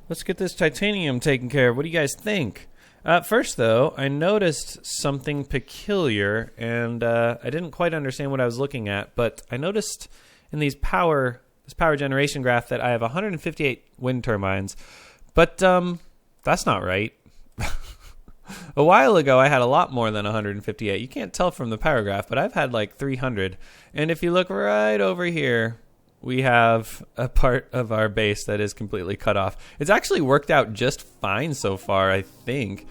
Let's get this titanium taken care of. What do you guys think? First, though, I noticed something peculiar, and I didn't quite understand what I was looking at, but I noticed in this power generation graph that I have 158 wind turbines, but that's not right. A while ago, I had a lot more than 158. You can't tell from the power graph, but I've had like 300. And if you look right over here, we have a part of our base that is completely cut off. It's actually worked out just fine so far, I think,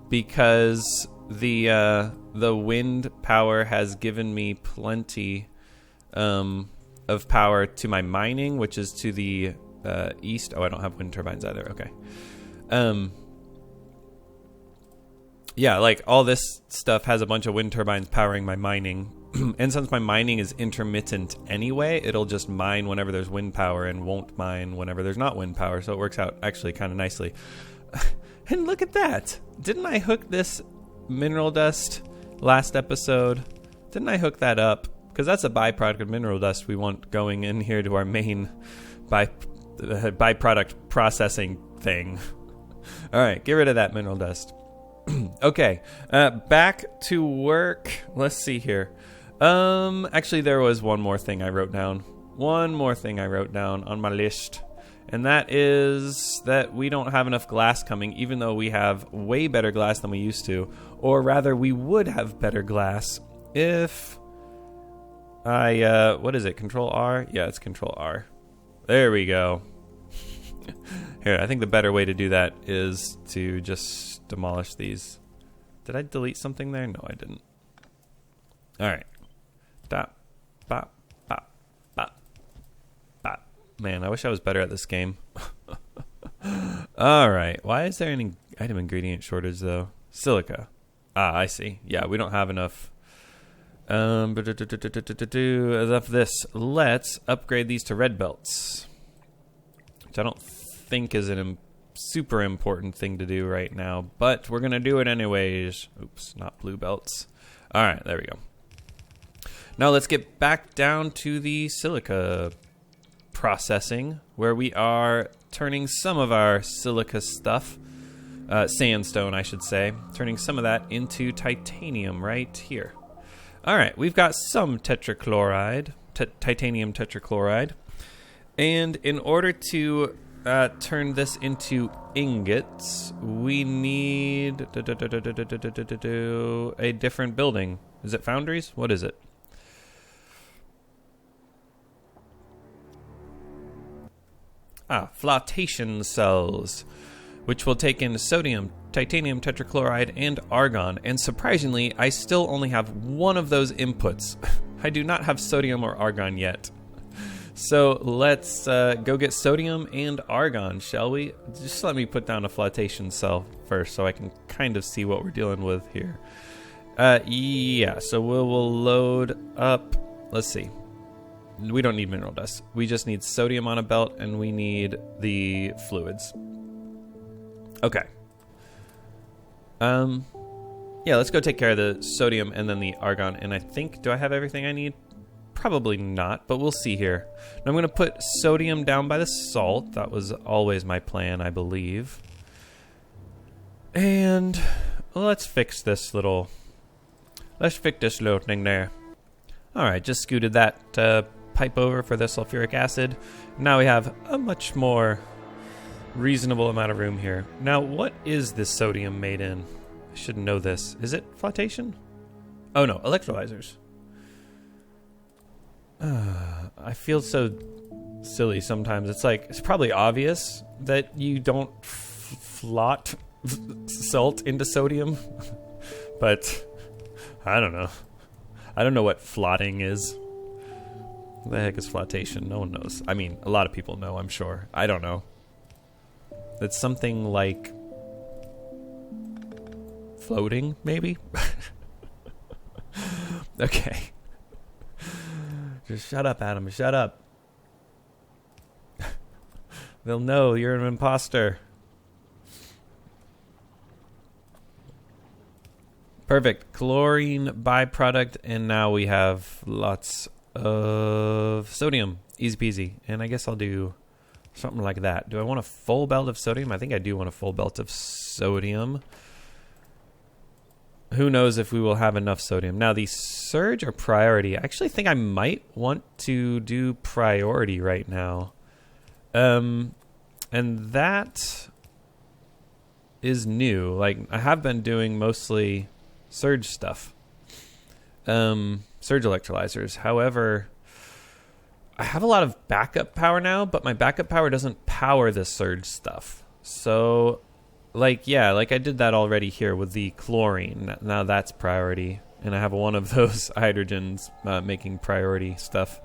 because the wind power has given me plenty of power to my mining, which is to the east. Oh, I don't have wind turbines either. Okay. Yeah, like all this stuff has a bunch of wind turbines powering my mining. And since my mining is intermittent anyway, it'll just mine whenever there's wind power and won't mine whenever there's not wind power. So it works out actually kind of nicely. And look at that. Didn't I hook this mineral dust last episode? Didn't I hook that up? Because that's a byproduct of mineral dust we want going in here to our main byproduct processing thing. All right, get rid of that mineral dust. Okay, back to work. Let's see here. Actually, there was one more thing I wrote down. One more thing I wrote down on my list. And that is that we don't have enough glass coming, even though we have way better glass than we used to. Or rather, we would have better glass if I, what is it, Control R? Yeah, it's Control R. There we go. Here, I think the better way to do that is to just demolish these. Did I delete something there? No, I didn't. All right. Dop, bop, bop, bop, bop. Man, I wish I was better at this game. All right. Why is there any item ingredient shortage, though? Silica. Ah, I see. Yeah, we don't have enough. Enough of this. Let's upgrade these to red belts, which I don't think is a super important thing to do right now, but we're going to do it anyways. Oops, not blue belts. All right, there we go. Now let's get back down to the silica processing, where we are turning some of our silica stuff, sandstone I should say, turning some of that into titanium right here. All right, we've got some tetrachloride, titanium tetrachloride, and in order to turn this into ingots, we need a different building. Is it foundries? What is it? Flotation cells, which will take in sodium, titanium tetrachloride, and argon. And surprisingly, I still only have one of those inputs. I do not have sodium or argon yet. So let's go get sodium and argon, shall we? Just let me put down a flotation cell first so I can kind of see what we're dealing with here. Yeah, so we'll load up. Let's see. We don't need mineral dust. We just need sodium on a belt, and we need the fluids. Okay. Yeah, let's go take care of the sodium and then the argon. And I think, do I have everything I need? Probably not, but we'll see here. Now I'm going to put sodium down by the salt. That was always my plan, I believe. And let's fix this little thing there. All right, just scooted that pipe over for the sulfuric acid. Now we have a much more reasonable amount of room here. Now, what is this sodium made in? I should know this. Is it flotation? Oh no, electrolyzers. I feel so silly sometimes. It's like, it's probably obvious that you don't float salt into sodium, but I don't know. I don't know what floating is. What the heck is flotation? No one knows. I mean, a lot of people know, I'm sure. I don't know. It's something like floating, maybe? Okay. Just shut up, Adam. Shut up. They'll know you're an imposter. Perfect. Chlorine byproduct, and now we have lots of sodium. Easy peasy. And I guess I'll do Something like that. Do I want a full belt of sodium? I think I do want a full belt of sodium. Who knows if we will have enough sodium. Now, the surge or priority, I actually think I might want to do priority right now. And that is new. Like, I have been doing mostly surge stuff. Surge electrolyzers. However, I have a lot of backup power now, but my backup power doesn't power the surge stuff. So, like, yeah, like I did that already here with the chlorine. Now that's priority. And I have one of those hydrogens making priority stuff,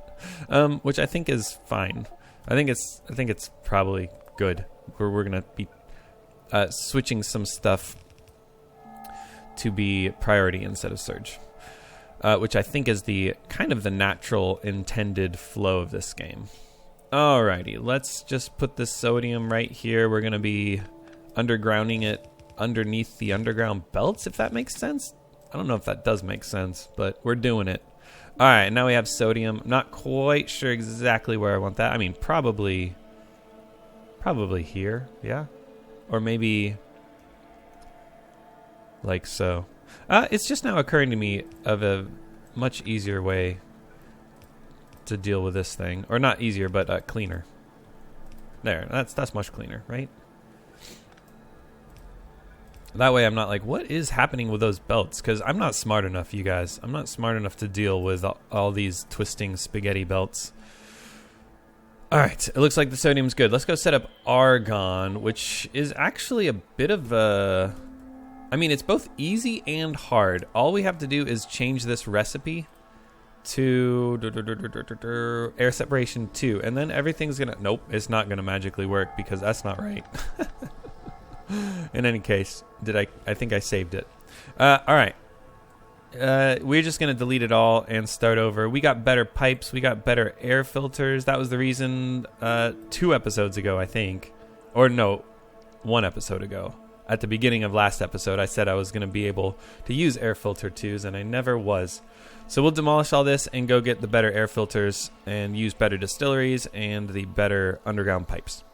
which I think is fine. I think it's probably good. We're going to be switching some stuff to be priority instead of surge. Which I think is the kind of the natural intended flow of this game. Alrighty, let's just put this sodium right here. We're going to be undergrounding it underneath the underground belts, if that makes sense. I don't know if that does make sense, but we're doing it. Alright, now we have sodium. I'm not quite sure exactly where I want that. I mean, probably here, yeah? Or maybe like so. It's just now occurring to me of a much easier way to deal with this thing. Or not easier, but cleaner. There, that's much cleaner, right? That way I'm not like, what is happening with those belts? Because I'm not smart enough, you guys. I'm not smart enough to deal with all these twisting spaghetti belts. Alright, it looks like the sodium's good. Let's go set up argon, which is actually a bit of a... I mean, it's both easy and hard. All we have to do is change this recipe to air separation 2, and then everything's gonna... Nope, it's not gonna magically work because that's not right. In any case, I think I saved it. Alright. We're just gonna delete it all and start over. We got better pipes, we got better air filters. That was the reason 2 episodes ago, I think. Or no, 1 episode ago. At the beginning of last episode, I said I was going to be able to use air filter 2s, and I never was. So we'll demolish all this and go get the better air filters and use better distilleries and the better underground pipes.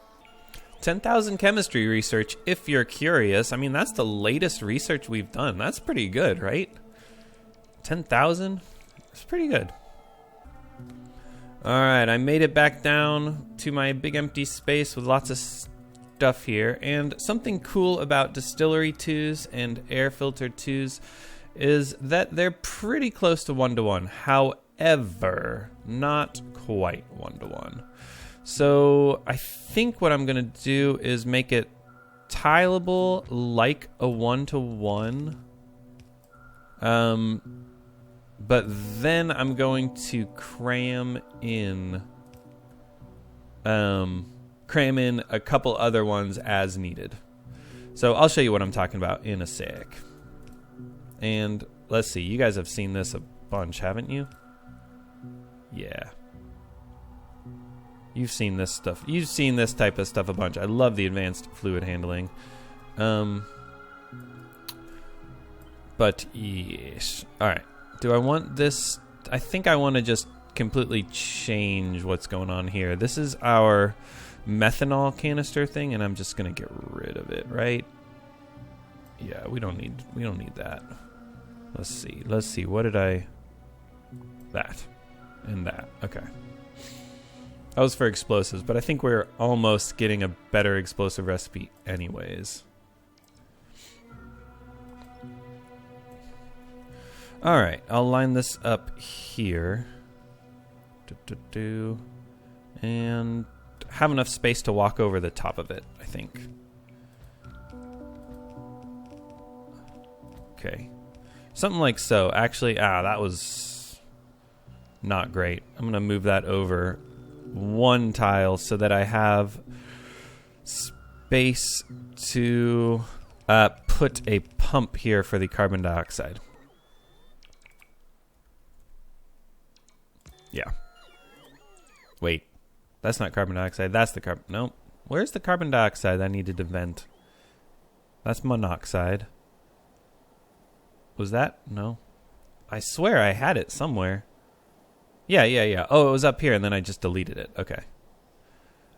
10,000 chemistry research, if you're curious. I mean, that's the latest research we've done. That's pretty good, right? 10,000? It's pretty good. Alright, I made it back down to my big empty space with lots of stuff here, and something cool about distillery 2s and air filter 2s is that they're pretty close to 1-to-1. However, not quite 1-to-1. So I think what I'm going to do is make it tileable like a 1-to-1. But then I'm going to cram in a couple other ones as needed. So I'll show you what I'm talking about in a sec. And let's see, you guys have seen this a bunch, haven't you? Yeah. You've seen this stuff. You've seen this type of stuff a bunch. I love the advanced fluid handling. But yes. Alright. Do I want this? I think I want to just completely change what's going on here. This is our methanol canister thing, and I'm just gonna get rid of it, right? Yeah, we don't need that. Let's see. What did I? That and that. Okay. That was for explosives, but I think we're almost getting a better explosive recipe anyways. Alright, I'll line this up here. And have enough space to walk over the top of it, I think. Okay. Something like so. Actually, that was not great. I'm going to move that over 1 tile so that I have space to put a pump here for the carbon dioxide. Yeah. Wait. That's not carbon dioxide. That's the carbon... No. Where's the carbon dioxide I needed to vent? That's monoxide. Was that? No. I swear I had it somewhere. Yeah. Oh, it was up here, and then I just deleted it. Okay.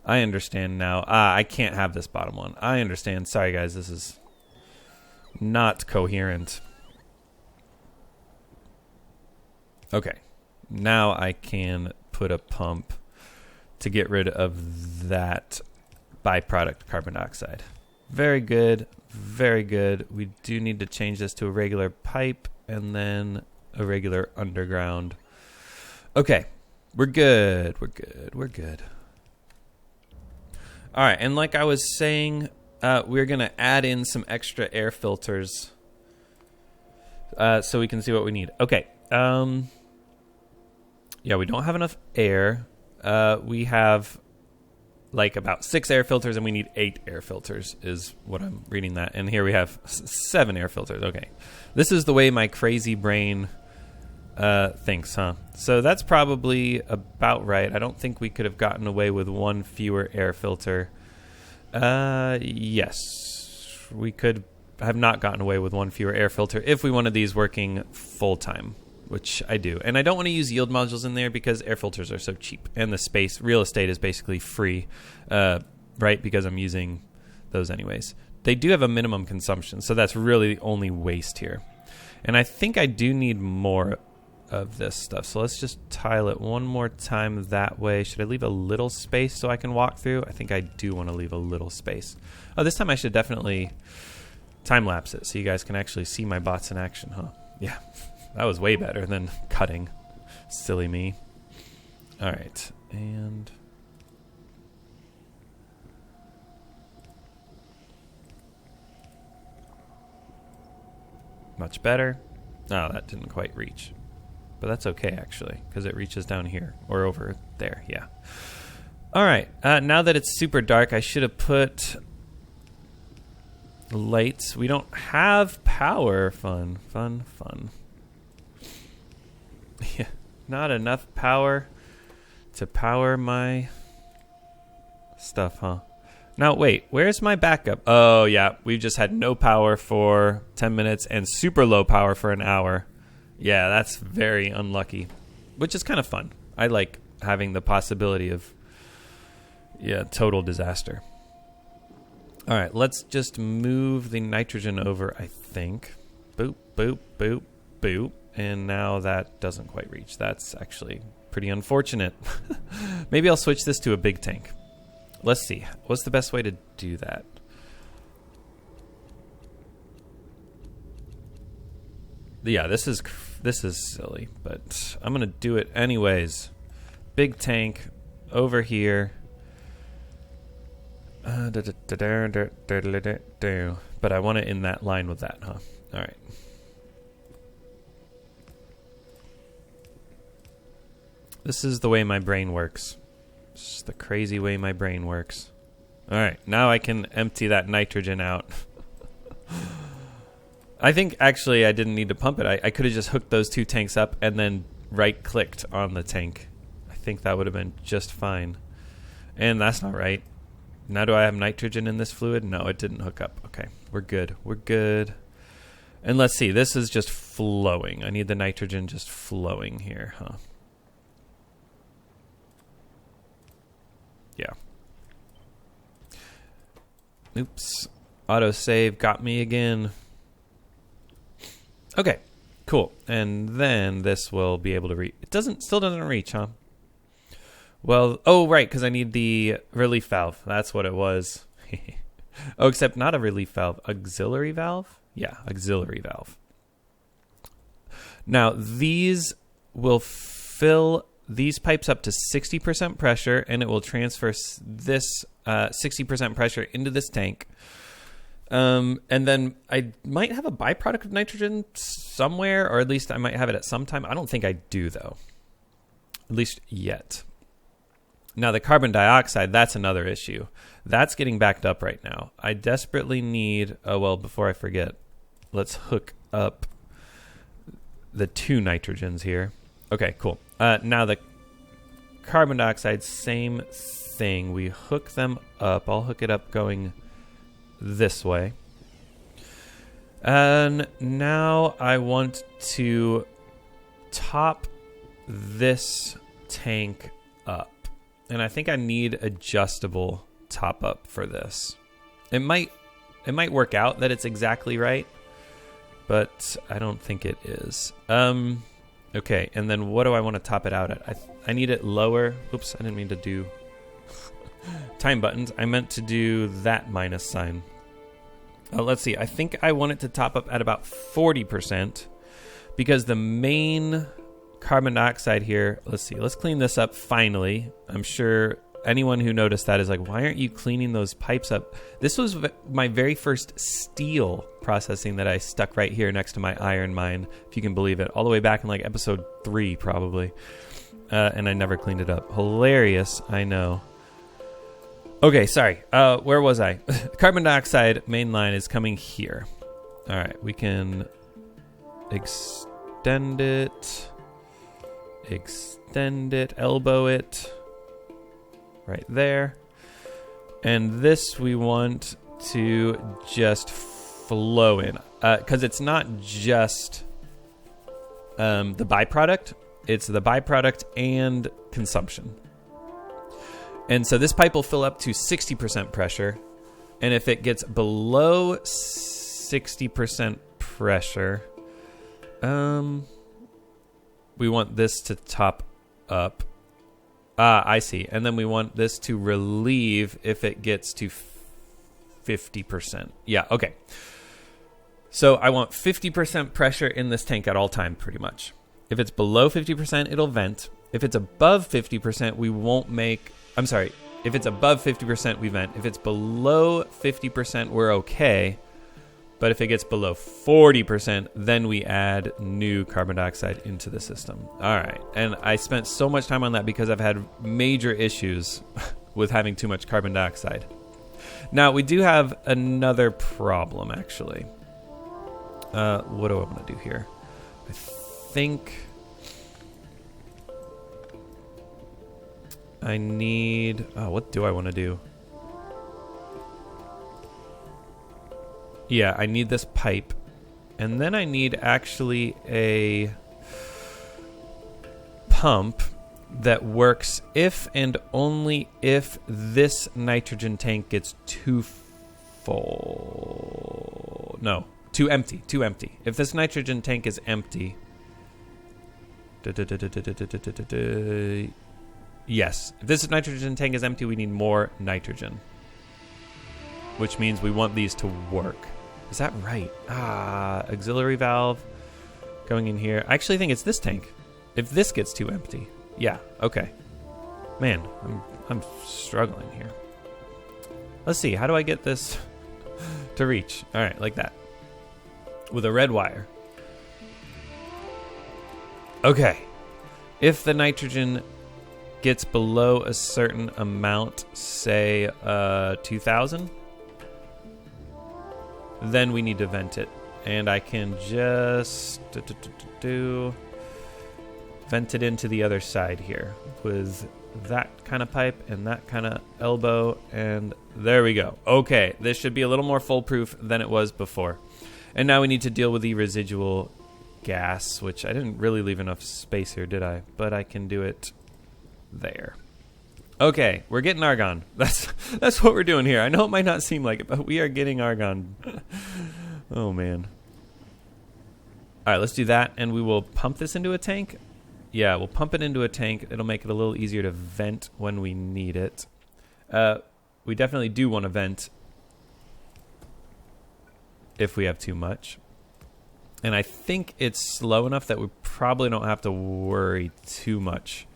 I understand now. I can't have this bottom one. I understand. Sorry, guys. This is not coherent. Okay. Now I can put a pump to get rid of that byproduct carbon dioxide. Very good. Very good. We do need to change this to a regular pipe and then a regular underground. Okay. We're good. We're good. We're good. All right. And like I was saying, we're going to add in some extra air filters so we can see what we need. Okay. Yeah, we don't have enough air. We have like about 6 air filters and we need 8 air filters is what I'm reading that. And here we have 7 air filters. Okay. This is the way my crazy brain thinks, huh? So that's probably about right. I don't think we could have gotten away with 1 fewer air filter. Yes. We could have not gotten away with 1 fewer air filter if we wanted these working full time, which I do. And I don't want to use yield modules in there because air filters are so cheap. And the space, real estate is basically free, right? Because I'm using those anyways. They do have a minimum consumption, so that's really the only waste here. And I think I do need more of this stuff. So let's just tile it one more time that way. Should I leave a little space so I can walk through? I think I do want to leave a little space. Oh, this time I should definitely time-lapse it so you guys can actually see my bots in action, huh? Yeah. That was way better than cutting. Silly me. All right. And much better. Oh, that didn't quite reach. But that's okay, actually, because it reaches down here. Or over there, yeah. All right. Now that it's super dark, I should have put lights. We don't have power. Fun, fun, fun. Yeah, not enough power to power my stuff, huh? Now, wait, where's my backup? Oh, yeah, we've just had no power for 10 minutes and super low power for an hour. Yeah, that's very unlucky, which is kind of fun. I like having the possibility of, yeah, total disaster. All right, let's just move the nitrogen over, I think. Boop, boop, boop, boop. And now that doesn't quite reach. That's actually pretty unfortunate. Maybe I'll switch this to a big tank. Let's see. What's the best way to do that? Yeah, this is silly, but I'm going to do it anyways. Big tank over here. But I want it in that line with that, huh? All right. This is the way my brain works. It's the crazy way my brain works. All right, now I can empty that nitrogen out. I think actually I didn't need to pump it. I could have just hooked those 2 tanks up and then right-clicked on the tank. I think that would have been just fine. And that's not right. Now do I have nitrogen in this fluid? No, it didn't hook up. Okay, we're good. We're good. And let's see, this is just flowing. I need the nitrogen just flowing here, huh? Yeah. Oops. Autosave got me again. Okay, cool. And then this will be able to reach. It still doesn't reach, huh? Well, oh, right, because I need the relief valve. That's what it was. Oh, except not a relief valve. Auxiliary valve? Yeah, auxiliary valve. Now, these will fill these pipes up to 60% pressure, and it will transfer this 60% pressure into this tank. And then I might have a byproduct of nitrogen somewhere, or at least I might have it at some time. I don't think I do, though. At least yet. Now, the carbon dioxide, that's another issue. That's getting backed up right now. I desperately need... Oh, well, before I forget, let's hook up the 2 nitrogens here. Okay, cool. Now, the carbon dioxide, same thing. We hook them up. I'll hook it up going this way. And now I want to top this tank up. and I think I need adjustable top up for this. It might work out that it's exactly right, but I don't think it is. Okay, and then what do I want to top it out at? I need it lower. Oops, I didn't mean to do time buttons. I meant to do that minus sign. Let's see. I think I want it to top up at about 40% because the main carbon dioxide here, let's see. Let's clean this up finally. I'm sure anyone who noticed that is like, why aren't you cleaning those pipes up? This was my very first steel processing that I stuck right here next to my iron mine, if you can believe it, all the way back in like episode 3 probably. And I never cleaned it up. Hilarious, I know. Okay, sorry. Where was I? Carbon dioxide main line is coming here. All right, we can extend it, elbow it right there. And this we want to just flow in because it's not just the byproduct. It's the byproduct and consumption. And so this pipe will fill up to 60% pressure. And if it gets below 60% pressure, we want this to top up. I see. And then we want this to relieve if it gets to 50%. Yeah, okay. So I want 50% pressure in this tank at all time, pretty much. If it's below 50%, it'll vent. If it's above 50%, we won't make... I'm sorry. If it's above 50%, we vent. If it's below 50%, we're okay. But if it gets below 40%, then we add new carbon dioxide into the system. All right. And I spent so much time on that because I've had major issues with having too much carbon dioxide. Now, we do have another problem, actually. What do I want to do here? I think I need... Oh, what do I want to do? Yeah, I need this pipe. And then I need actually a pump that works if and only if this nitrogen tank gets too full. No, too empty. If this nitrogen tank is empty... Yes, if this nitrogen tank is empty, we need more nitrogen. Which means we want these to work. Is that right? Auxiliary valve going in here. I actually think it's this tank. If this gets too empty. Yeah, okay. Man, I'm struggling here. Let's see, how do I get this to reach? All right, like that. With a red wire. Okay. If the nitrogen gets below a certain amount, say 2,000, then we need to vent it. And I can just vent it into the other side here with that kind of pipe and that kind of elbow, and there we go. Okay, this should be a little more foolproof than it was before. And now we need to deal with the residual gas, which I didn't really leave enough space here, did I? But I can do it there. Okay, we're getting argon. That's what we're doing here. I know it might not seem like it, but we are getting argon. Oh, man. All right, let's do that, and we will pump this into a tank. Yeah, we'll pump it into a tank. It'll make it a little easier to vent when we need it. We definitely do want to vent if we have too much. And I think it's slow enough that we probably don't have to worry too much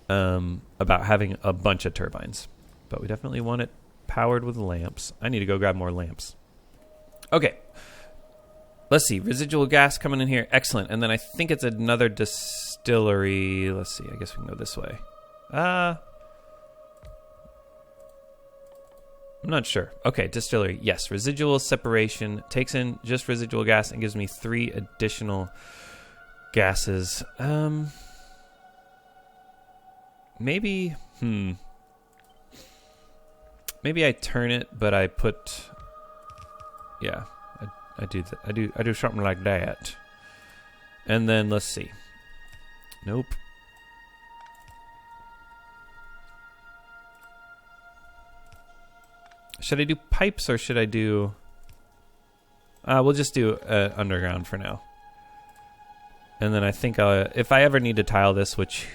about having a bunch of turbines. But we definitely want it powered with lamps. I need to go grab more lamps. Okay. Let's see. Residual gas coming in here. Excellent. And then I think it's another distillery. Let's see. I guess we can go this way. I'm not sure. Okay, distillery. Yes, residual separation takes in just residual gas and gives me 3 additional gases. Maybe I turn it, but I put... Yeah, I do something like that. And then let's see. Nope. Should I do pipes or should I do... we'll just do underground for now. And then I think if I ever need to tile this, which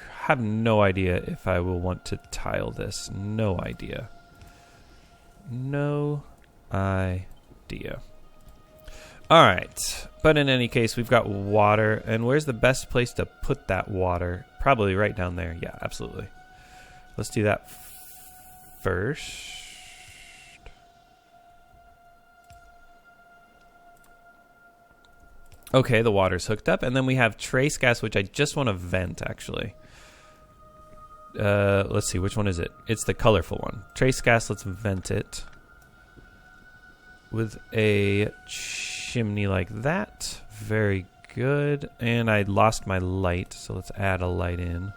I have no idea if I will want to tile this. No idea. No idea. All right. But in any case, we've got water. And where's the best place to put that water? Probably right down there. Yeah, absolutely. Let's do that first. Okay, the water's hooked up. And then we have trace gas, which I just want to vent, actually. Let's see, which one is it? It's the colorful one. Trace gas, let's vent it. With a chimney like that. Very good. And I lost my light, so let's add a light in.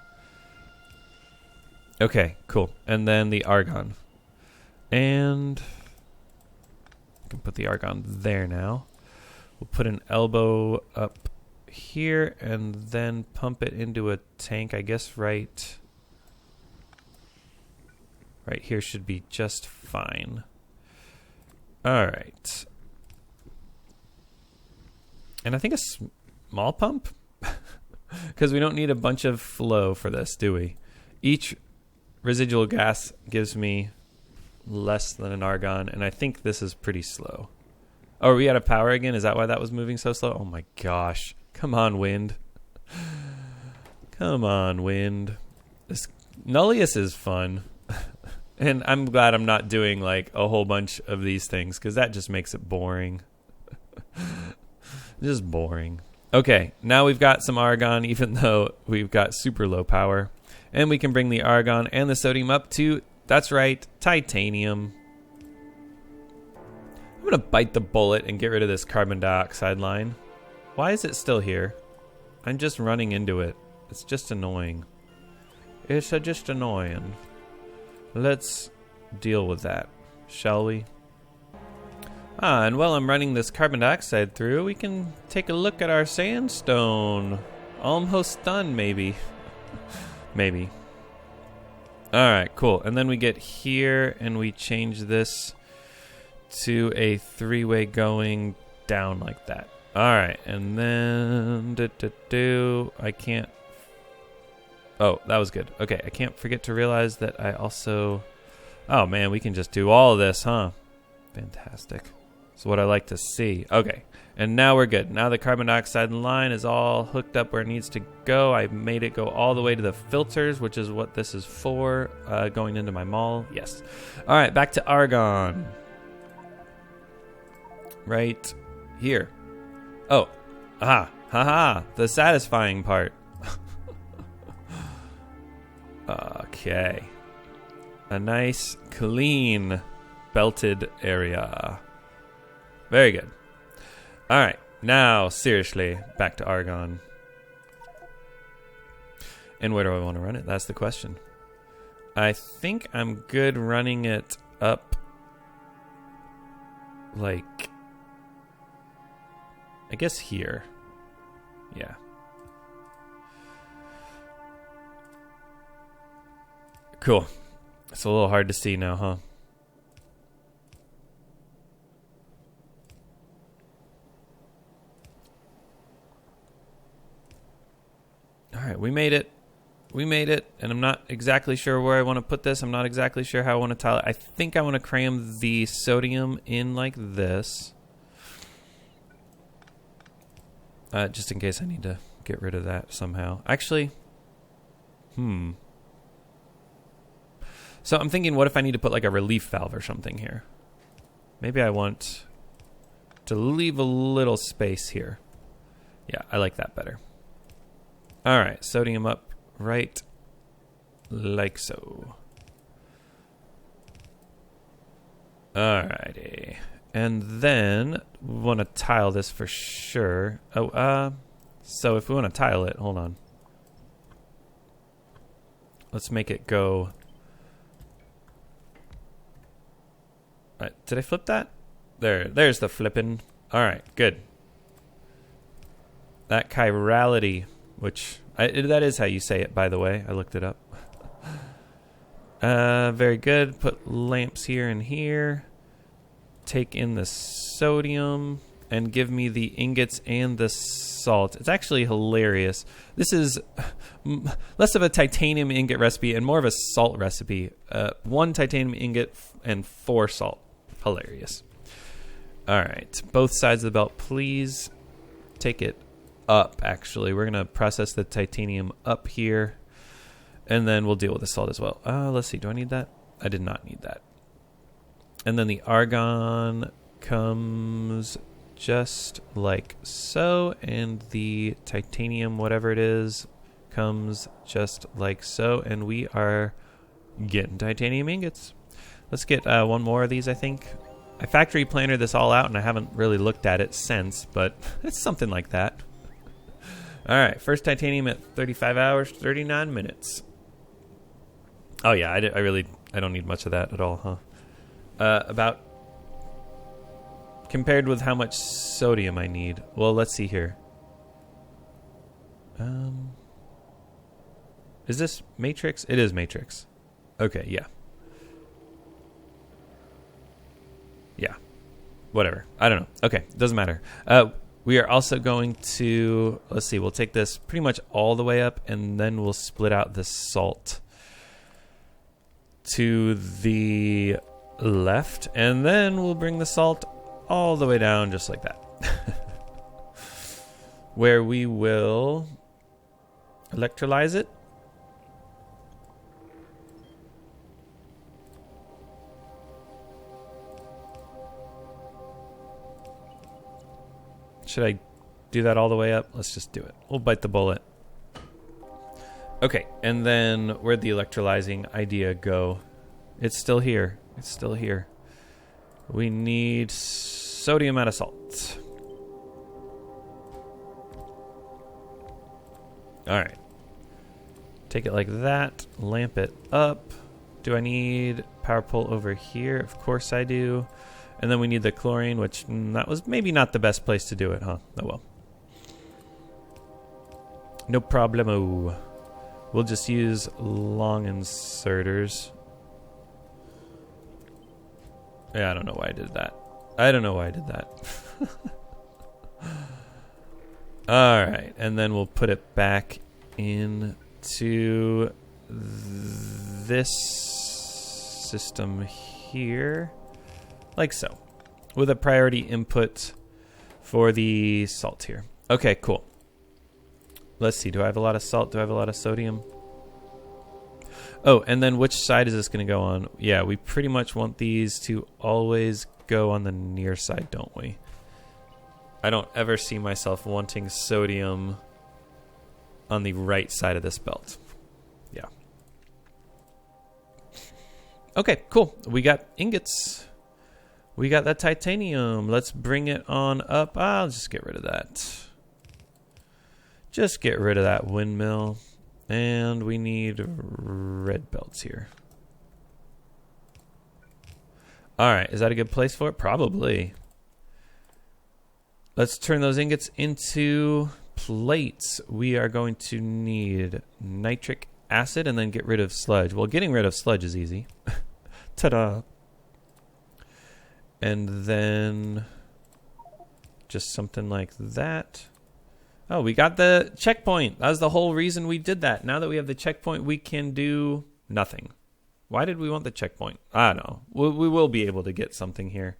Okay, cool. And then the argon. And I can put the argon there now. We'll put an elbow up here and then pump it into a tank. I guess right here should be just fine. All right. And I think a small pump, because we don't need a bunch of flow for this, do we? Each residual gas gives me less than an argon, and I think this is pretty slow. Oh, are we out of power again? Is that why that was moving so slow? Oh my gosh. Come on, wind. Come on, wind. This Nullius is fun. And I'm glad I'm not doing like a whole bunch of these things, because that just makes it boring. Just boring. Okay, now we've got some argon, even though we've got super low power. And we can bring the argon and the sodium up to, that's right, titanium. I'm going to bite the bullet and get rid of this carbon dioxide line. Why is it still here? I'm just running into it. It's just annoying. It's just annoying. Let's deal with that, shall we? And while I'm running this carbon dioxide through, we can take a look at our sandstone. Almost done, maybe. Maybe. Alright, cool. And then we get here and we change this to a three-way going down like that. Alright, and then I can't. Oh, that was good. Okay, I can't forget to realize that I also... Oh man, we can just do all of this, huh? Fantastic. That's what I like to see. Okay, and now we're good. Now the carbon dioxide line is all hooked up where it needs to go. I made it go all the way to the filters, which is what this is for. Going into my mall. Yes. Alright, back to argon. Right here. Oh, aha, haha, the satisfying part. Okay. A nice, clean, belted area. Very good. All right, now, seriously, back to argon. And where do I want to run it? That's the question. I think I'm good running it up, like... I guess here. Yeah. Cool. It's a little hard to see now, huh? Alright, we made it. We made it, and I'm not exactly sure where I want to put this. I'm not exactly sure how I want to tile it. I think I want to cram the sodium in like this. Just in case I need to get rid of that somehow. Actually, So I'm thinking, what if I need to put like a relief valve or something here? Maybe I want to leave a little space here. Yeah, I like that better. All right, sodium up right like so. Alrighty. And then we want to tile this for sure. Oh, so if we want to tile it, hold on. Let's make it go. Did I flip that? There's the flipping. All right, good. That chirality, which that is how you say it, by the way. I looked it up. Very good. Put lamps here and here. Take in the sodium and give me the ingots and the salt. It's actually hilarious. This is less of a titanium ingot recipe and more of a salt recipe. 1 titanium ingot and 4 salt. Hilarious. All right. Both sides of the belt, please. Take it up, actually. We're going to process the titanium up here. And then we'll deal with the salt as well. Let's see. Do I need that? I did not need that. And then the argon comes just like so. And the titanium, whatever it is, comes just like so. And we are getting titanium ingots. Let's get 1 more of these, I think. I factory planner this all out, and I haven't really looked at it since, but it's something like that. All right. First titanium at 35 hours, 39 minutes. Oh, yeah. I don't need much of that at all, huh? About compared with how much sodium I need. Well, let's see here. Is this matrix? It is matrix. Okay, yeah. Yeah. Whatever. I don't know. Okay, doesn't matter. We are also going to, let's see, we'll take this pretty much all the way up, and then we'll split out the salt to the left, and then we'll bring the salt all the way down just like that. Where we will electrolyze it. Should I do that all the way up? Let's just do it. We'll bite the bullet. Okay, and then where'd the electrolyzing idea go? It's still here. It's still here. We need sodium out of salt. All right. Take it like that. Lamp it up. Do I need power pole over here? Of course I do. And then we need the chlorine, which that was maybe not the best place to do it, huh? Oh well. No problemo. We'll just use long inserters. Yeah, I don't know why I did that. I don't know why I did that. Alright, and then we'll put it back into this system here. Like so. With a priority input for the salt here. Okay, cool. Let's see. Do I have a lot of salt? Do I have a lot of sodium? Oh, and then which side is this going to go on? Yeah, we pretty much want these to always go on the near side, don't we? I don't ever see myself wanting sodium on the right side of this belt. Yeah. Okay, cool. We got ingots. We got that titanium. Let's bring it on up. I'll just get rid of that. Just get rid of that windmill. And we need red belts here. Alright, is that a good place for it? Probably. Let's turn those ingots into plates. We are going to need nitric acid and then get rid of sludge. Well, getting rid of sludge is easy. Ta-da! And then just something like that. Oh, we got the checkpoint. That was the whole reason we did that. Now that we have the checkpoint, we can do nothing. Why did we want the checkpoint? I don't know. We will be able to get something here.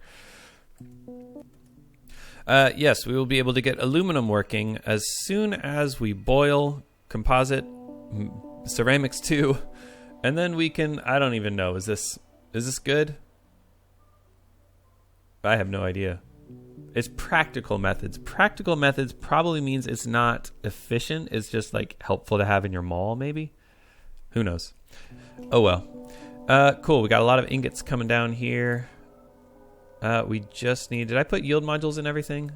Yes, we will be able to get aluminum working as soon as we boil composite ceramics too. And then we can, I don't even know. Is this good? I have no idea. It's practical methods. Practical methods probably means it's not efficient. It's just like helpful to have in your mall, maybe. Who knows? Oh well. Cool. We got a lot of ingots coming down here. We just need. Did I put yield modules in everything?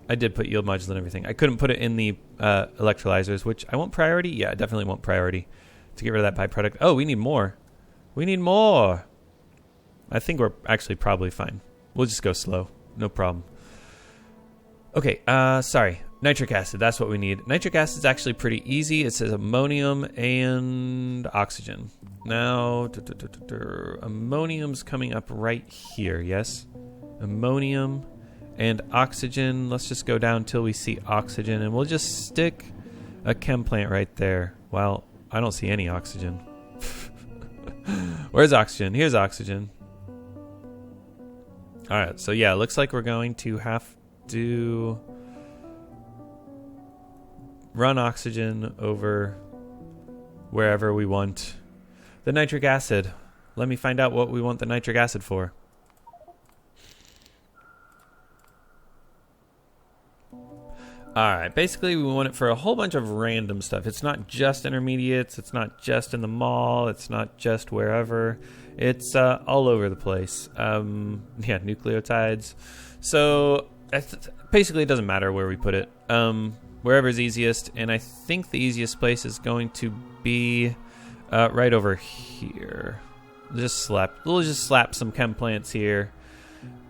I did put yield modules in everything. I couldn't put it in the electrolyzers, which I want priority. Yeah, I definitely want priority to get rid of that byproduct. Oh, we need more. We need more. I think we're actually probably fine. We'll just go slow. No problem. Okay, sorry. Nitric acid, that's what we need. Nitric acid is actually pretty easy. It says ammonium and oxygen. Now, ammonium's coming up right here, yes? Ammonium and oxygen. Let's just go down till we see oxygen, and we'll just stick a chem plant right there. Well, I don't see any oxygen. Where's oxygen? Here's oxygen. Alright, so yeah, it looks like we're going to have to run oxygen over wherever we want the nitric acid. Let me find out what we want the nitric acid for. Alright, basically we want it for a whole bunch of random stuff. It's not just intermediates, it's not just in the mall, it's not just wherever. It's all over the place. Yeah, nucleotides. So basically it doesn't matter where we put it. Wherever's easiest, and I think the easiest place is going to be right over here. We'll just slap some chem plants here,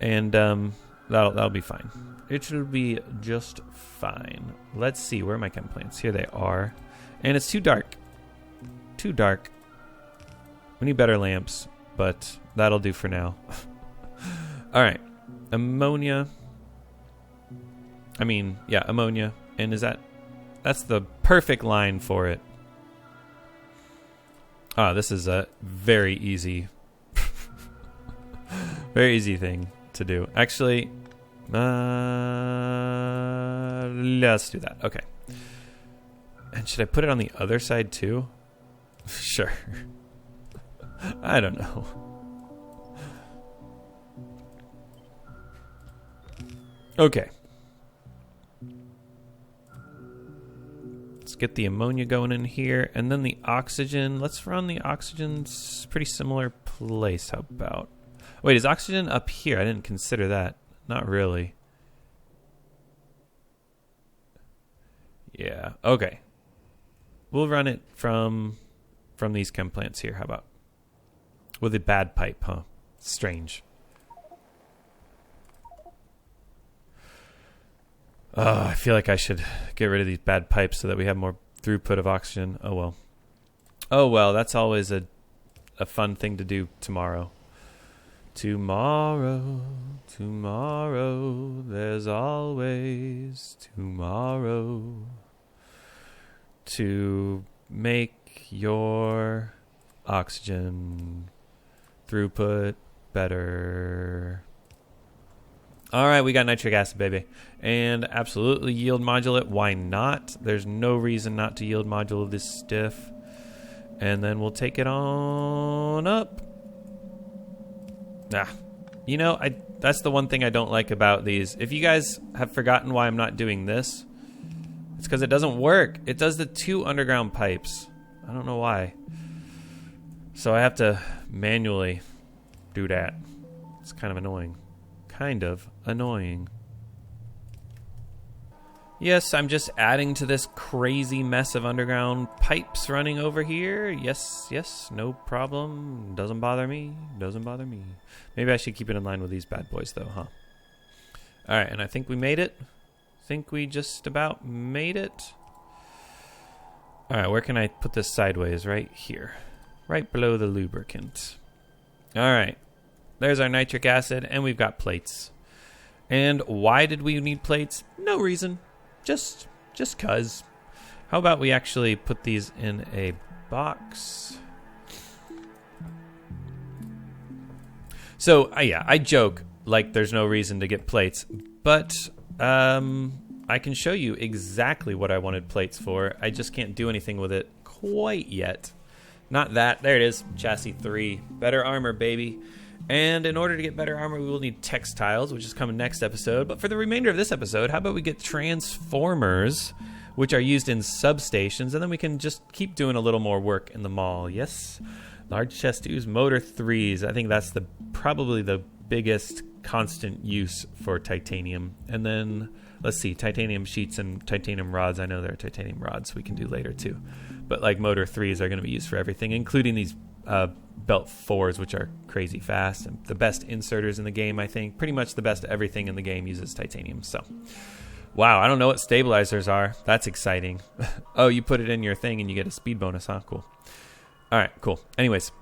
and that'll be fine. It should be just fine. Let's see, where are my chem plants? Here they are, and it's too dark. Too dark. We need better lamps, but that'll do for now. All right, ammonia. Ammonia. And that's the perfect line for it. This is a very easy, very easy thing to do. Actually, let's do that. Okay. And should I put it on the other side too? Sure. I don't know. Okay. Let's get the ammonia going in here, and then the oxygen. Let's run the oxygen pretty similar place. How about? Wait, is oxygen up here? I didn't consider that. Not really. Yeah. Okay. We'll run it from these chem plants here. How about? With a bad pipe, huh? Strange. I feel like I should get rid of these bad pipes so that we have more throughput of oxygen. Oh well. Oh well, that's always a fun thing to do tomorrow. Tomorrow, there's always tomorrow to make your oxygen throughput better. All right, we got nitric acid, baby. And absolutely yield modulate. Why not? There's no reason not to yield modulate this stiff. And then we'll take it on up. That's the one thing I don't like about these. If you guys have forgotten why I'm not doing this, it's because it doesn't work. It does the 2 underground pipes. I don't know why. So I have to manually do that. It's kind of annoying. Yes, I'm just adding to this crazy mess of underground pipes running over here. Yes, no problem. Doesn't bother me. Maybe I should keep it in line with these bad boys, though, huh? All right, and I think we made it. Think we just about made it. All right, where can I put this sideways? Right here. Right below the lubricant. All right. There's our nitric acid, and we've got plates. And why did we need plates? No reason. Just 'cause. How about we actually put these in a box? So, I joke like there's no reason to get plates, but I can show you exactly what I wanted plates for. I just can't do anything with it quite yet. Not that. There it is. Chassis 3. Better armor, baby. And in order to get better armor, we will need textiles, which is coming next episode. But for the remainder of this episode, how about we get transformers, which are used in substations, and then we can just keep doing a little more work in the mall. Yes, large chest 2s, motor 3s. I think that's probably the biggest constant use for titanium. And then, let's see, titanium sheets and titanium rods. I know there are titanium rods we can do later too. But like motor 3s are going to be used for everything, including these belt 4s, which are crazy fast and the best inserters in the game. I think pretty much the best everything in the game uses titanium. So Wow, I don't know what stabilizers are. That's exciting. Oh, you put it in your thing and you get a speed bonus, huh? Cool. All right, cool. Anyways,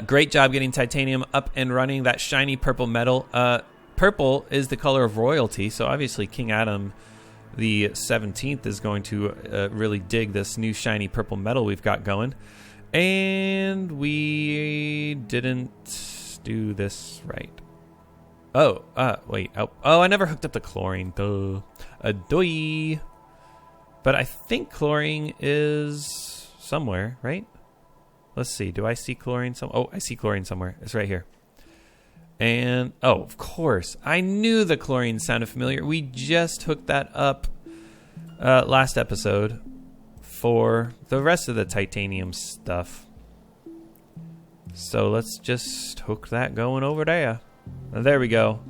great job getting titanium up and running. That shiny purple metal. Purple is the color of royalty, so obviously King Adam the 17th is going to really dig this new shiny purple metal we've got going. And we didn't do this right. Oh, wait. Oh, I never hooked up the chlorine. Duh. Doy. But I think chlorine is somewhere, right? Let's see. Do I see chlorine somewhere? Oh, I see chlorine somewhere. It's right here. And, oh, of course. I knew the chlorine sounded familiar. We just hooked that up last episode for the rest of the titanium stuff. So let's just hook that going over there. There we go.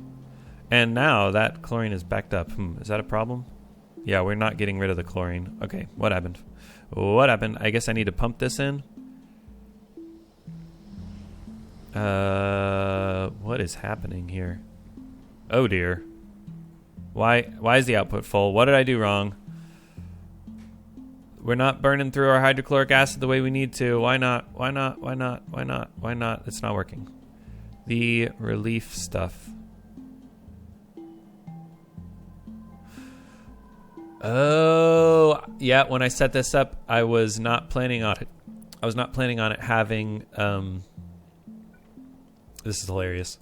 And now that chlorine is backed up. Is that a problem? Yeah, we're not getting rid of the chlorine. Okay, what happened? What happened? I guess I need to pump this in. What is happening here? Oh dear. Why is the output full? What did I do wrong? We're not burning through our hydrochloric acid the way we need to. Why not? Why not? Why not? Why not? Why not? It's not working. The relief stuff. Oh, yeah, when I set this up, I was not planning on it. I was not planning on it having this is hilarious.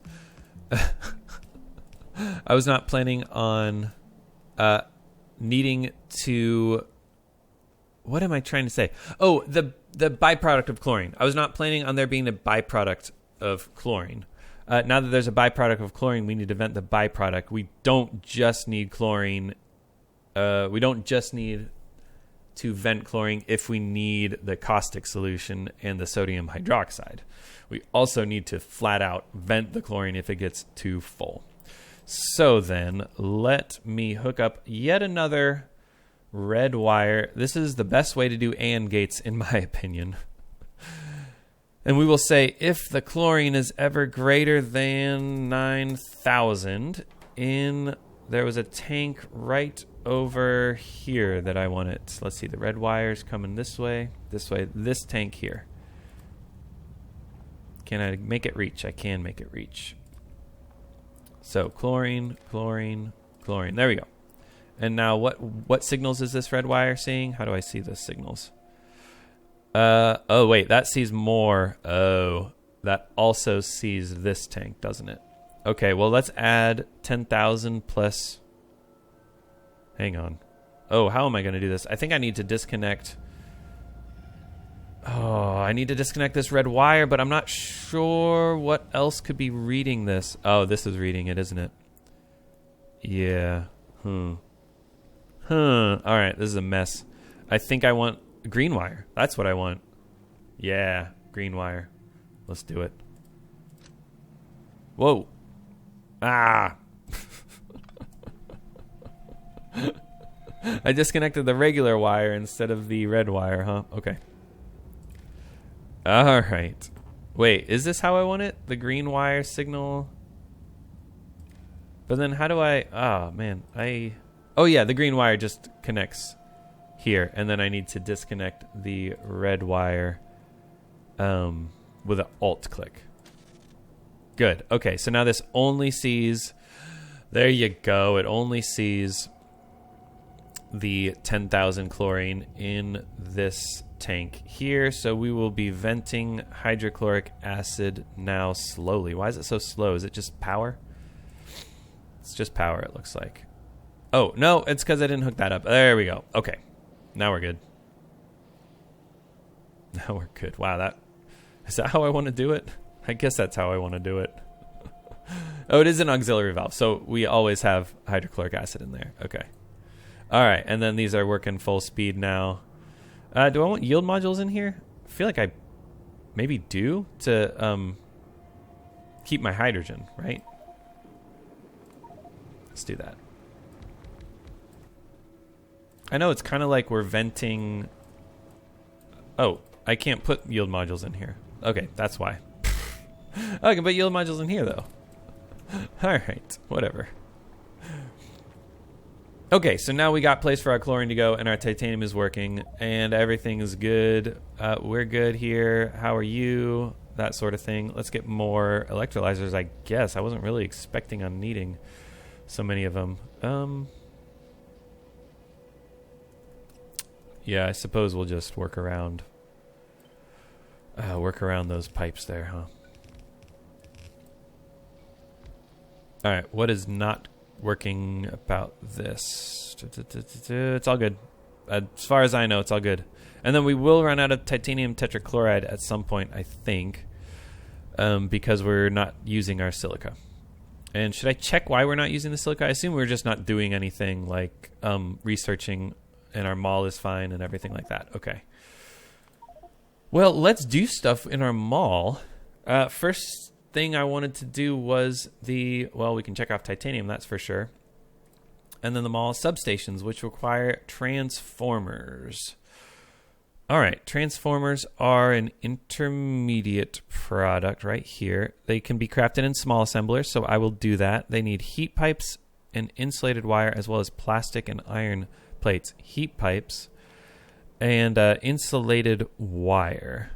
I was not planning on needing to... What am I trying to say? Oh, the byproduct of chlorine. I was not planning on there being a byproduct of chlorine. Now that there's a byproduct of chlorine, we need to vent the byproduct. We don't just need chlorine. We don't just need to vent chlorine if we need the caustic solution and the sodium hydroxide. We also need to flat out vent the chlorine if it gets too full. So then, let me hook up yet another red wire. This is the best way to do AND gates, in my opinion. And we will say if the chlorine is ever greater than 9,000 there was a tank right over here that I wanted. Let's see, the red wire's coming this way, this tank here. Can I make it reach? I can make it reach. So chlorine, chlorine, chlorine. There we go. And now what signals is this red wire seeing? How do I see the signals? Oh wait, that sees more. Oh, that also sees this tank, doesn't it? Okay, well let's add 10,000 plus. Hang on. Oh, how am I going to do this? I think I need to disconnect. Oh, I need to disconnect this red wire, but I'm not sure what else could be reading this. Oh, this is reading it, isn't it? Yeah. All right, this is a mess. I think I want green wire. That's what I want. Yeah, green wire. Let's do it. Whoa. Ah. I disconnected the regular wire instead of the red wire, huh? Okay. All right. Wait, is this how I want it? The green wire signal? But then how do I... Oh, man. Oh, yeah, the green wire just connects here. And then I need to disconnect the red wire with an Alt click. Good. Okay, so now this only sees... There you go. It only sees the 10,000 chlorine in this tank here. So we will be venting hydrochloric acid now slowly. Why is it so slow? Is it just power? It's just power, it looks like. Oh, no, it's because I didn't hook that up. There we go. Okay. Now we're good. Now we're good. Wow, is that how I want to do it? I guess that's how I want to do it. Oh, it is an auxiliary valve, so we always have hydrochloric acid in there. Okay. All right, and then these are working full speed now. Do I want yield modules in here? I feel like I maybe do to keep my hydrogen, right? Let's do that. I know it's kind of like we're venting... Oh, I can't put yield modules in here. Okay, that's why. Oh, I can put yield modules in here, though. All right, whatever. Okay, so now we got place for our chlorine to go, and our titanium is working, and everything is good. We're good here. How are you? That sort of thing. Let's get more electrolyzers, I guess. I wasn't really expecting on needing so many of them. Yeah, I suppose we'll just work around those pipes there, huh? All right, what is not working about this? It's all good. As far as I know, it's all good. And then we will run out of titanium tetrachloride at some point, I think, because we're not using our silica. And should I check why we're not using the silica? I assume we're just not doing anything like researching, and our mall is fine and everything like that. Okay. Well, let's do stuff in our mall. First thing I wanted to do was we can check off titanium, that's for sure. And then the mall substations, which require transformers. All right, transformers are an intermediate product right here. They can be crafted in small assemblers, so I will do that. They need heat pipes and insulated wire, as well as plastic and iron plates. Heat pipes and insulated wire.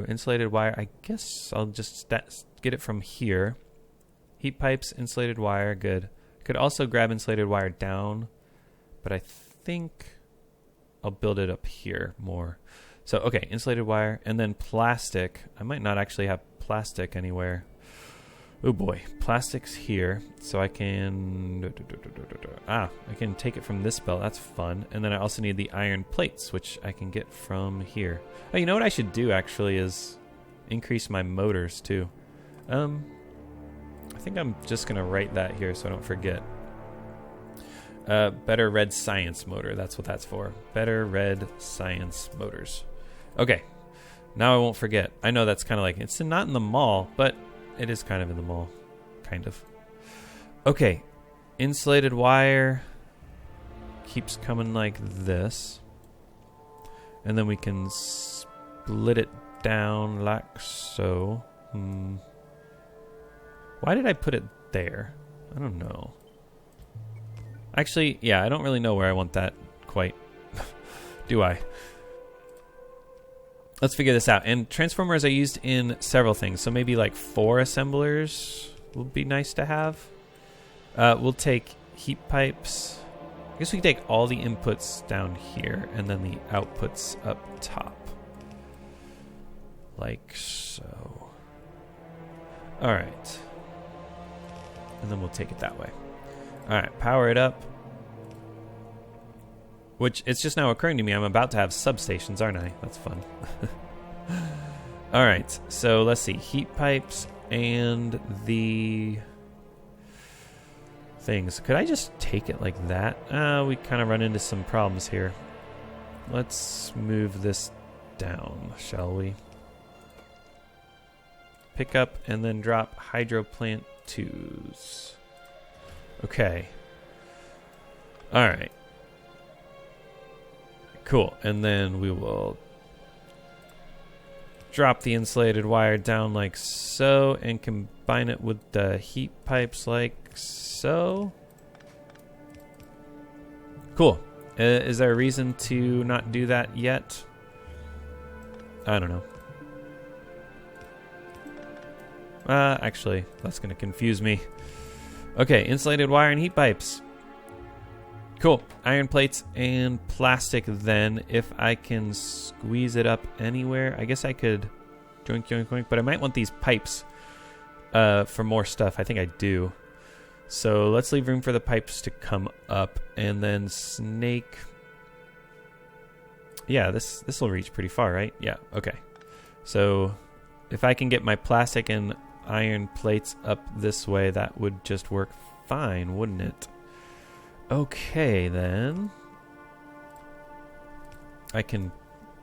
Insulated wire, I guess I'll just get it from here. Heat pipes, insulated wire, good. Could also grab insulated wire down, but I think I'll build it up here more. So, okay, insulated wire, and then plastic. I might not actually have plastic anywhere. Oh boy, plastic's here, so I can... I can take it from this belt, that's fun. And then I also need the iron plates, which I can get from here. Oh, you know what I should do, actually, is increase my motors, too. I think I'm just going to write that here so I don't forget. Better red science motor, that's what that's for. Better red science motors. Okay, now I won't forget. I know that's kind of like, it's not in the mall, but it is kind of in the mall. Kind of. Okay, insulated wire keeps coming like this. And then we can split it down like so. Why did I put it there? I don't know. Actually, yeah, I don't really know where I want that quite. Do I? Let's figure this out. And transformers are used in several things. So maybe like 4 assemblers will be nice to have. We'll take heat pipes. I guess we can take all the inputs down here and then the outputs up top. Like so. All right. And then we'll take it that way. All right, power it up. Which, it's just now occurring to me, I'm about to have substations, aren't I? That's fun. All right, so let's see. Heat pipes and the things. Could I just take it like that? We kind of run into some problems here. Let's move this down, shall we? Pick up and then drop hydro plant 2s. Okay. All right. Cool. And then we will drop the insulated wire down like so and combine it with the heat pipes like so. Cool. Is there a reason to not do that yet? I don't know. Actually, that's going to confuse me. Okay, insulated wire and heat pipes. Cool. Iron plates and plastic then. If I can squeeze it up anywhere, I guess I could joink, joink, joink, but I might want these pipes for more stuff. I think I do. So let's leave room for the pipes to come up and then snake. Yeah, this will reach pretty far, right? Yeah, okay. So if I can get my plastic and iron plates up this way, that would just work fine, wouldn't it? Okay, then. I can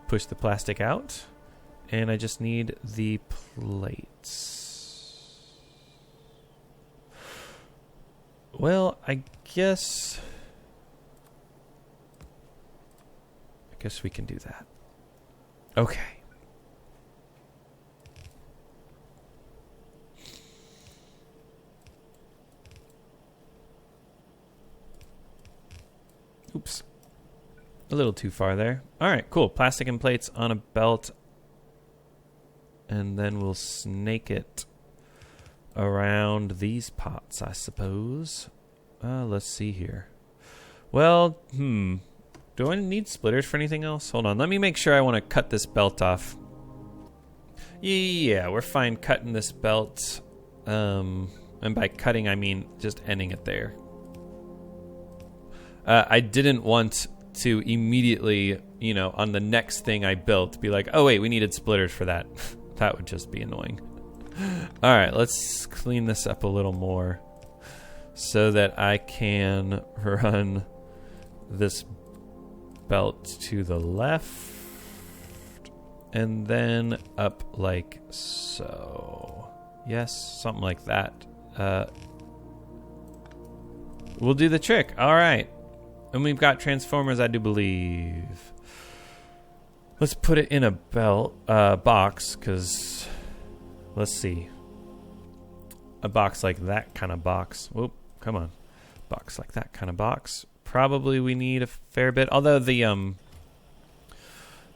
push the plastic out, and I just need the plates. Well, I guess we can do that. Okay. Oops. A little too far there. All right, cool. Plastic and plates on a belt. And then we'll snake it around these pots, I suppose. Let's see here. Well, do I need splitters for anything else? Hold on. Let me make sure I want to cut this belt off. Yeah, we're fine cutting this belt. And by cutting, I mean just ending it there. I didn't want to immediately, you know, on the next thing I built, be like, oh, wait, we needed splitters for that. That would just be annoying. All right, let's clean this up a little more so that I can run this belt to the left and then up like so. Yes, something like that. We'll do the trick. All right. And we've got transformers, I do believe. Let's put it in a box, because let's see. A box like that kind of box. Whoop, come on. Box like that kind of box. Probably we need a fair bit. Although the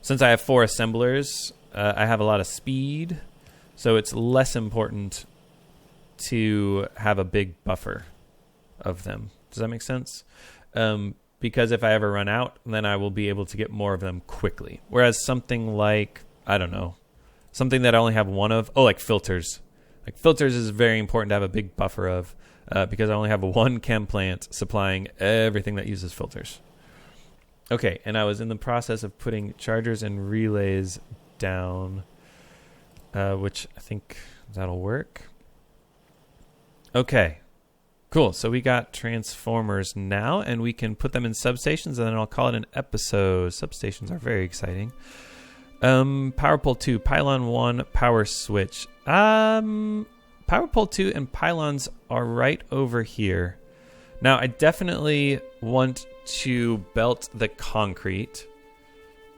since I have 4 assemblers, I have a lot of speed, so it's less important to have a big buffer of them. Does that make sense? Because if I ever run out, then I will be able to get more of them quickly. Whereas something like, I don't know, something that I only have one of, like filters. Like filters is very important to have a big buffer of, because I only have one chem plant supplying everything that uses filters. Okay, and I was in the process of putting chargers and relays down, which I think that'll work. Okay. Cool, so we got transformers now, and we can put them in substations, and then I'll call it an episode. Substations are very exciting. Power pole 2, pylon 1, power switch. Power pole 2 and pylons are right over here. Now, I definitely want to belt the concrete,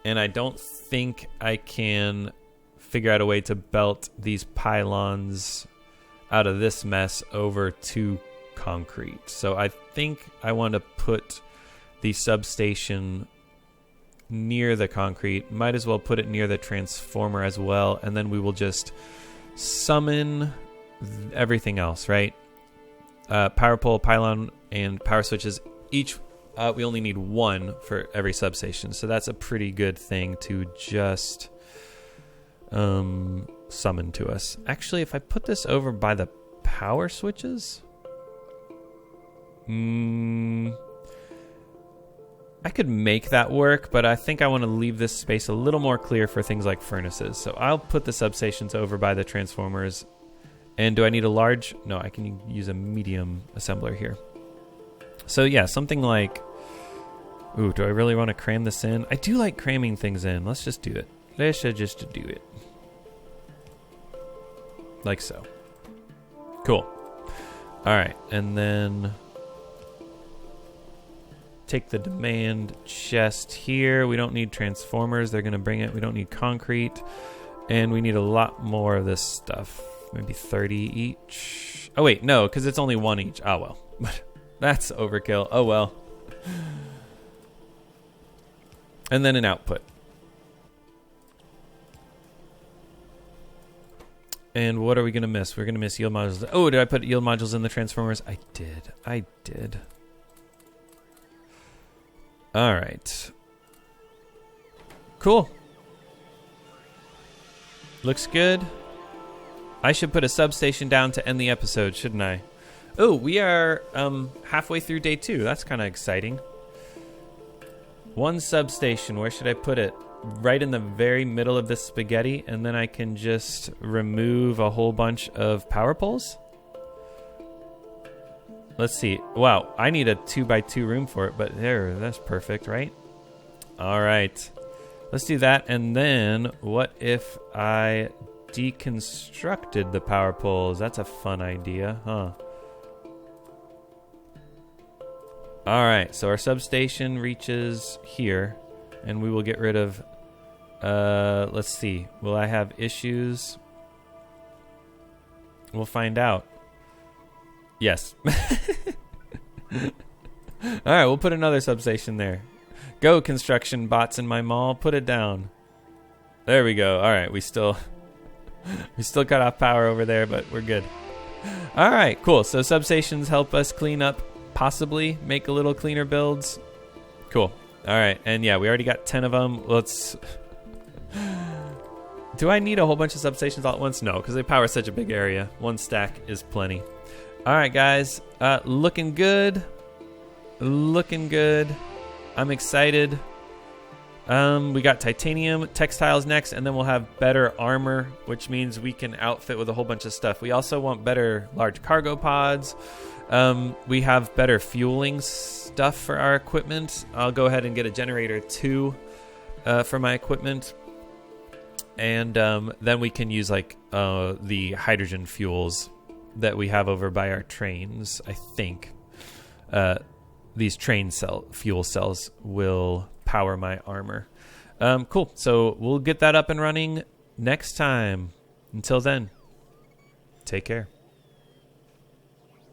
and I don't think I can figure out a way to belt these pylons out of this mess over to concrete. So I think I want to put the substation near the concrete. Might as well put it near the transformer as well, and then we will just summon everything else, right? Power pole, pylon, and power switches. Each, we only need 1 for every substation, so that's a pretty good thing to just summon to us. Actually, if I put this over by the power switches, I could make that work, but I think I want to leave this space a little more clear for things like furnaces. So I'll put the substations over by the transformers. And do I need a large? No, I can use a medium assembler here. So yeah, something like, ooh, do I really want to cram this in? I do like cramming things in. Let's just do it. Let's just do it. Like so. Cool. All right, and then take the demand chest here. We don't need transformers. They're going to bring it. We don't need concrete. And we need a lot more of this stuff. Maybe 30 each. Oh, wait, no, because it's only 1 each. Oh, well. That's overkill. Oh, well. And then an output. And what are we going to miss? We're going to miss yield modules. Oh, did I put yield modules in the transformers? I did. All right. Cool. Looks good. I should put a substation down to end the episode, shouldn't I? Oh, we are halfway through day 2. That's kind of exciting. 1 substation. Where should I put it? Right in the very middle of this spaghetti, and then I can just remove a whole bunch of power poles? Let's see. Wow, I need a 2x2 room for it, but that's perfect, right? All right. Let's do that, and then what if I deconstructed the power poles? That's a fun idea, huh? All right, so our substation reaches here, and we will get rid of, let's see. Will I have issues? We'll find out. Yes. All right, we'll put another substation there. Go, construction bots in my mall. Put it down. There we go. All right, we still cut off power over there, but we're good. All right, cool. So substations help us clean up, possibly make a little cleaner builds. Cool. All right, and yeah, we already got 10 of them. Let's... Do I need a whole bunch of substations all at once? No, because they power such a big area. One stack is plenty. All right, guys. Looking good. Looking good. I'm excited. We got titanium textiles next, and then we'll have better armor, which means we can outfit with a whole bunch of stuff. We also want better large cargo pods. We have better fueling stuff for our equipment. I'll go ahead and get a generator 2 for my equipment. And then we can use like the hydrogen fuels that we have over by our trains. I think these fuel cells will power my armor. Cool. So we'll get that up and running next time. Until then, take care.